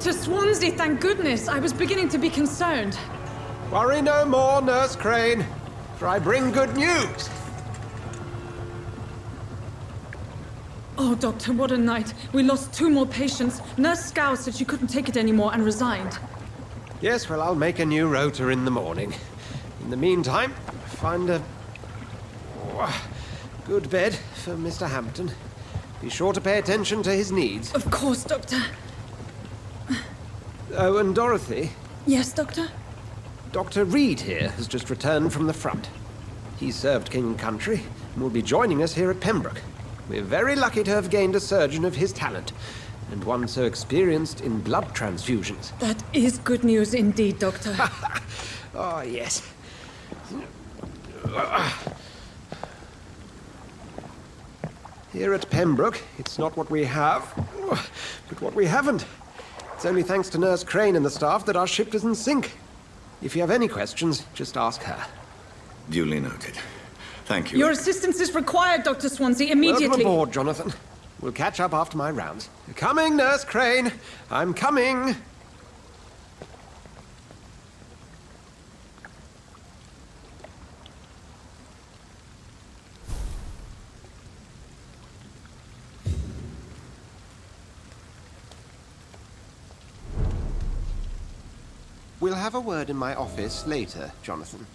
Dr. Swansea, thank goodness. I was beginning to be concerned. Worry no more, Nurse Crane, for I bring good news. Oh, Doctor, what a night. We lost 2 more patients. Nurse Scow said she couldn't take it anymore and resigned. Yes, well, I'll make a new rota in the morning. In the meantime, find a good bed for Mr. Hampton. Be sure to pay attention to his needs. Of course, Doctor. Oh, and Dorothy? Yes, Doctor? Dr. Reed here has just returned from the front. He served King and Country and will be joining us here at Pembroke. We're very lucky to have gained a surgeon of his talent, and one so experienced in blood transfusions. That is good news indeed, Doctor. Oh, yes. Here at Pembroke, it's not what we have, but what we haven't. It's only thanks to Nurse Crane and the staff that our ship doesn't sink. If you have any questions, just ask her. Duly noted. Thank you. Your assistance is required, Dr. Swansea, immediately. Welcome aboard, Jonathan. We'll catch up after my rounds. Coming, Nurse Crane. I'm coming. We'll have a word in my office later, Jonathan.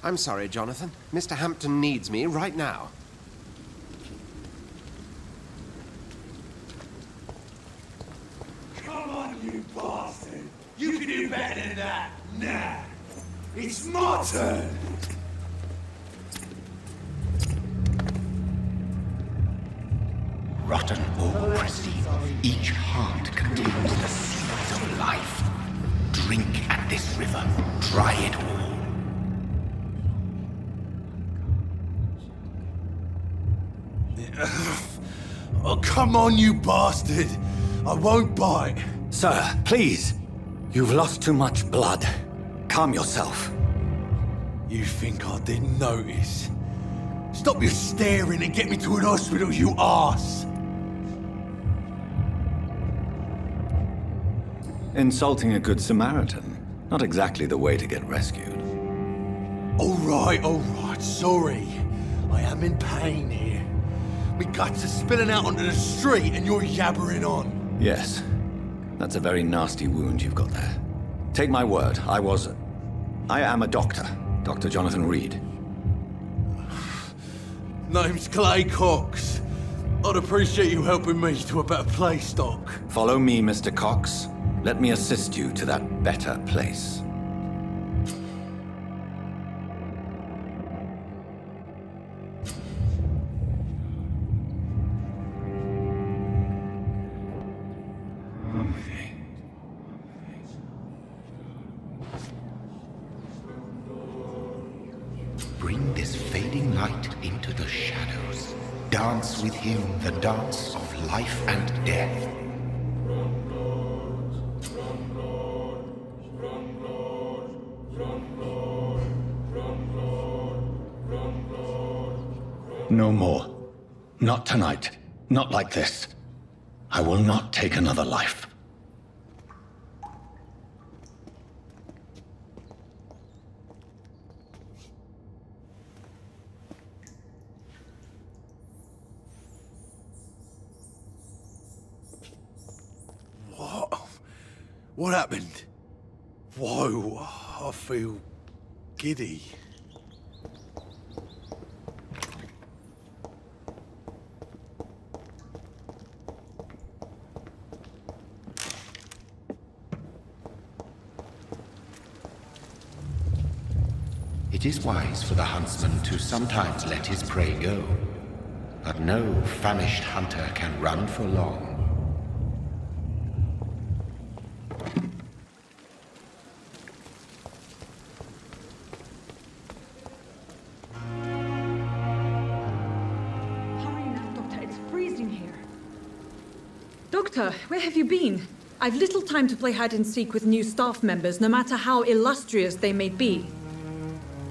I'm sorry, Jonathan. Mr. Hampton needs me right now. Come on, you bastard! You can do better than that! Nah! It's my turn! Rotten or pristine, each heart contains the seeds of life. Drink at this river, try it all. Oh, come on, you bastard! I won't bite! Sir, please. You've lost too much blood. Calm yourself. You think I didn't notice? Stop your staring and get me to an hospital, you arse! Insulting a good Samaritan. Not exactly the way to get rescued. All right, sorry. I am in pain here. My guts are spilling out onto the street and you're yabbering on. Yes. That's a very nasty wound you've got there. Take my word, I am a doctor. Dr. Jonathan Reed. Name's Clay Cox. I'd appreciate you helping me to a better place, Doc. Follow me, Mr. Cox. Let me assist you to that better place. Bring this fading light into the shadows. Dance with him the dance of life and death. No more. Not tonight. Not like this. I will not take another life. What happened? Whoa, I feel giddy. It is wise for the huntsman to sometimes let his prey go, but no famished hunter can run for long. Doctor, where have you been? I've little time to play hide and seek with new staff members, no matter how illustrious they may be.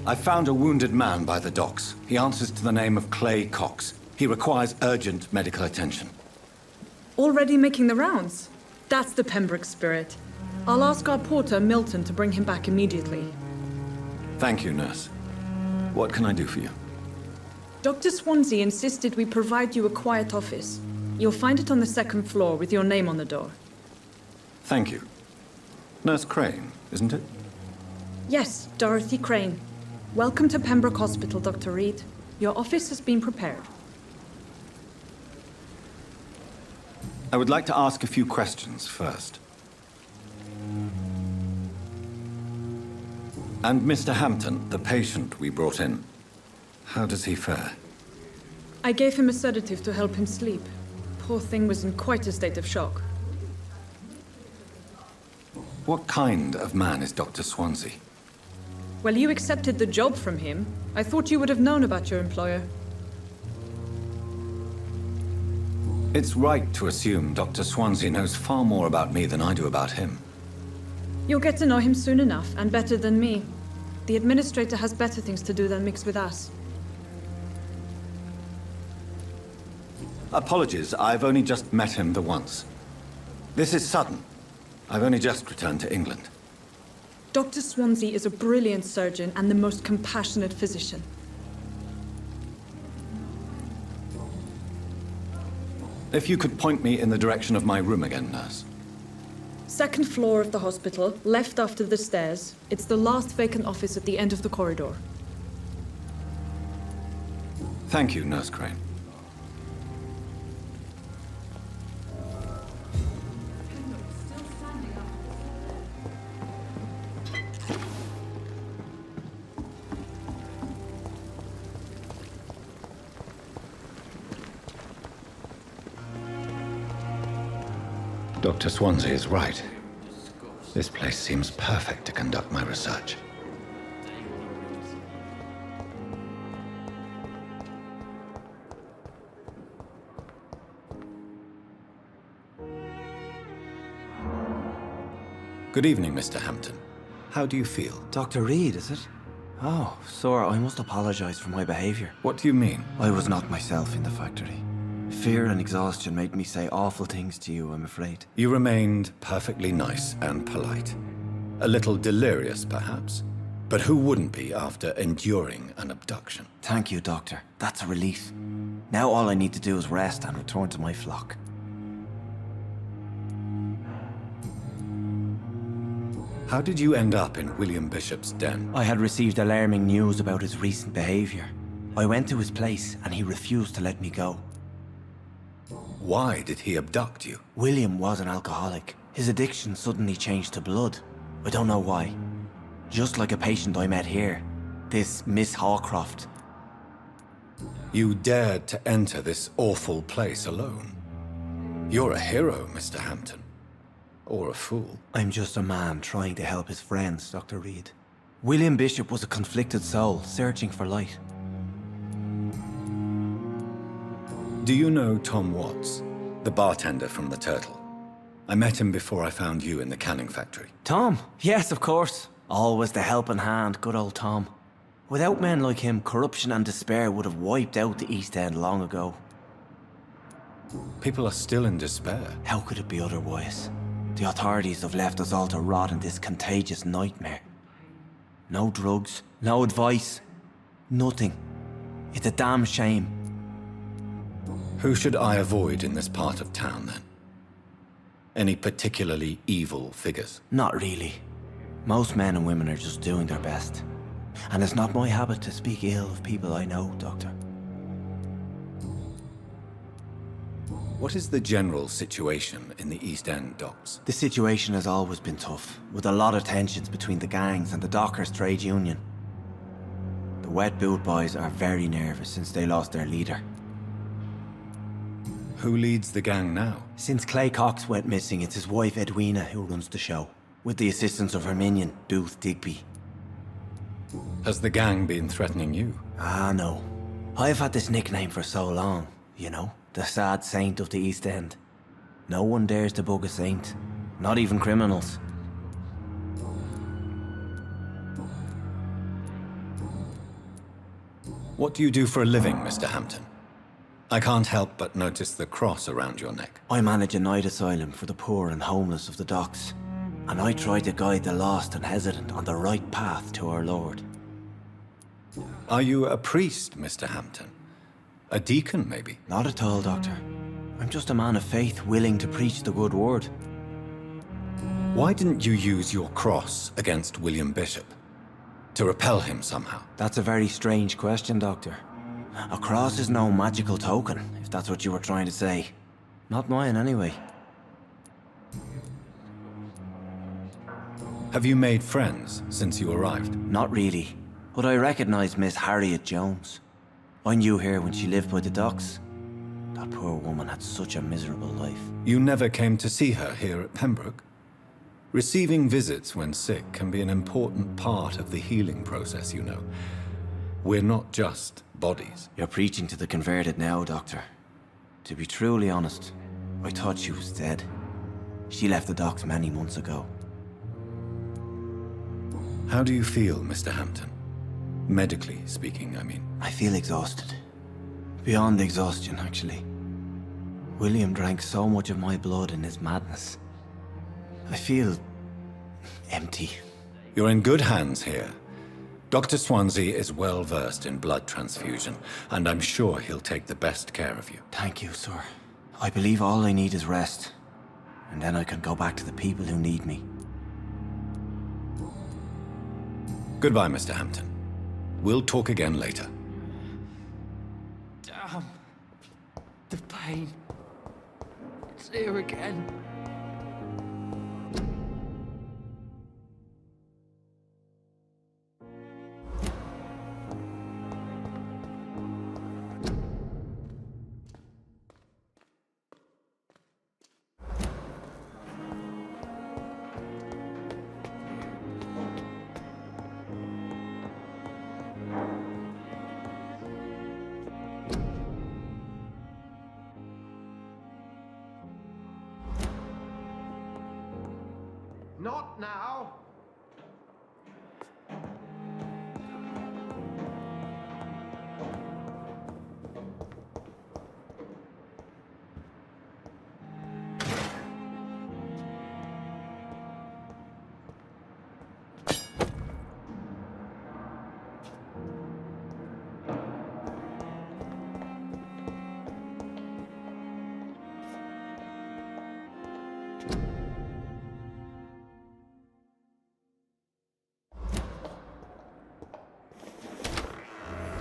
I found a wounded man by the docks. He answers to the name of Clay Cox. He requires urgent medical attention. Already making the rounds? That's the Pembroke spirit. I'll ask our porter, Milton, to bring him back immediately. Thank you, nurse. What can I do for you? Dr. Swansea insisted we provide you a quiet office. You'll find it on the second floor with your name on the door. Thank you. Nurse Crane, isn't it? Yes, Dorothy Crane. Welcome to Pembroke Hospital, Dr. Reed. Your office has been prepared. I would like to ask a few questions first. And Mr. Hampton, the patient we brought in, how does he fare? I gave him a sedative to help him sleep. Poor thing was in quite a state of shock. What kind of man is Dr. Swansea? Well, you accepted the job from him. I thought you would have known about your employer. It's right to assume Dr. Swansea knows far more about me than I do about him. You'll get to know him soon enough, and better than me. The administrator has better things to do than mix with us. Apologies, I've only just met him the once. This is sudden. I've only just returned to England. Dr. Swansea is a brilliant surgeon and the most compassionate physician. If you could point me in the direction of my room again, nurse. Second floor of the hospital, left after the stairs. It's the last vacant office at the end of the corridor. Thank you, Nurse Crane. Dr. Swansea is right. This place seems perfect to conduct my research. Good evening, Mr. Hampton. How do you feel? Dr. Reed, is it? Oh, sir, I must apologize for my behavior. What do you mean? I was not myself in the factory. Fear and exhaustion made me say awful things to you, I'm afraid. You remained perfectly nice and polite. A little delirious, perhaps. But who wouldn't be after enduring an abduction? Thank you, Doctor. That's a relief. Now all I need to do is rest and return to my flock. How did you end up in William Bishop's den? I had received alarming news about his recent behavior. I went to his place and he refused to let me go. Why did he abduct you? William was an alcoholic. His addiction suddenly changed to blood. I don't know why. Just like a patient I met here. This Miss Hawcroft. You dared to enter this awful place alone. You're a hero, Mr. Hampton. Or a fool. I'm just a man trying to help his friends, Dr. Reed. William Bishop was a conflicted soul, searching for light. Do you know Tom Watts, the bartender from the Turtle? I met him before I found you in the canning factory. Tom? Yes, of course. Always the helping hand, good old Tom. Without men like him, corruption and despair would have wiped out the East End long ago. People are still in despair. How could it be otherwise? The authorities have left us all to rot in this contagious nightmare. No drugs, no advice, nothing. It's a damn shame. Who should I avoid in this part of town, then? Any particularly evil figures? Not really. Most men and women are just doing their best. And it's not my habit to speak ill of people I know, Doctor. What is the general situation in the East End docks? The situation has always been tough, with a lot of tensions between the gangs and the Dockers' trade union. The Wet Boot Boys are very nervous since they lost their leader. Who leads the gang now? Since Clay Cox went missing, it's his wife Edwina who runs the show, with the assistance of her minion, Booth Digby. Has the gang been threatening you? Ah, no. I've had this nickname for so long, you know, the sad saint of the East End. No one dares to bug a saint, not even criminals. What do you do for a living, Mr. Hampton? I can't help but notice the cross around your neck. I manage a night asylum for the poor and homeless of the docks, and I try to guide the lost and hesitant on the right path to our Lord. Are you a priest, Mr. Hampton? A deacon, maybe? Not at all, Doctor. I'm just a man of faith willing to preach the good word. Why didn't you use your cross against William Bishop? To repel him somehow? That's a very strange question, Doctor. A cross is no magical token, if that's what you were trying to say. Not mine, anyway. Have you made friends since you arrived? Not really, but I recognize Miss Harriet Jones. I knew her when she lived by the docks. That poor woman had such a miserable life. You never came to see her here at Pembroke? Receiving visits when sick can be an important part of the healing process, you know. We're not just bodies. You're preaching to the converted now, Doctor. To be truly honest, I thought she was dead. She left the docks many months ago. How do you feel, Mr. Hampton? Medically speaking, I mean. I feel exhausted. Beyond exhaustion, actually. William drank so much of my blood in his madness. I feel empty. You're in good hands here. Dr. Swansea is well versed in blood transfusion, and I'm sure he'll take the best care of you. Thank you, sir. I believe all I need is rest. And then I can go back to the people who need me. Goodbye, Mr. Hampton. We'll talk again later. Damn. The pain. It's here again. Not now.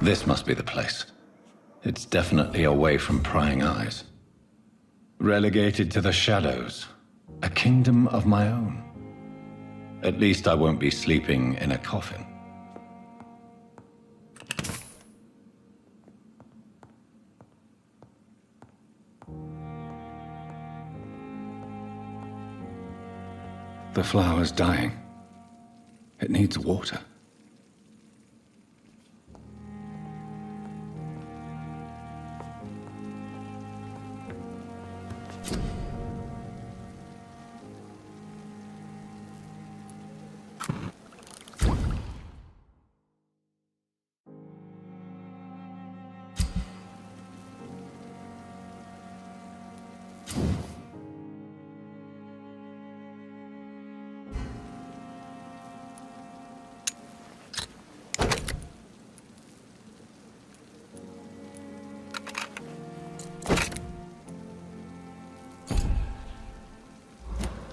This must be the place. It's definitely away from prying eyes. Relegated to the shadows. A kingdom of my own. At least I won't be sleeping in a coffin. The flower's dying. It needs water.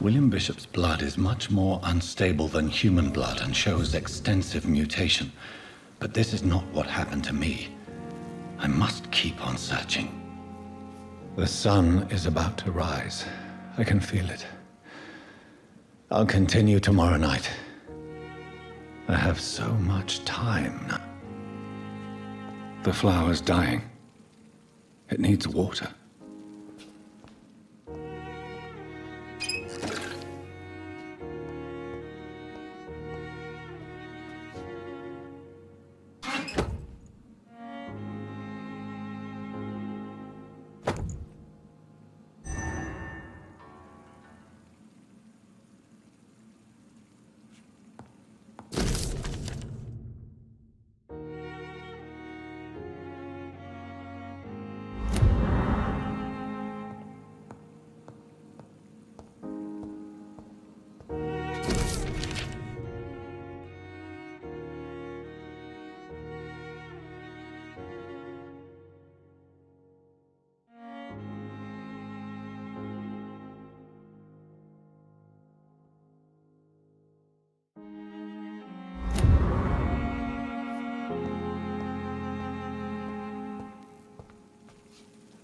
William Bishop's blood is much more unstable than human blood and shows extensive mutation. But this is not what happened to me. I must keep on searching. The sun is about to rise. I can feel it. I'll continue tomorrow night. I have so much time now. The flower's dying. It needs water.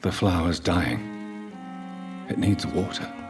The flower's dying. It needs water.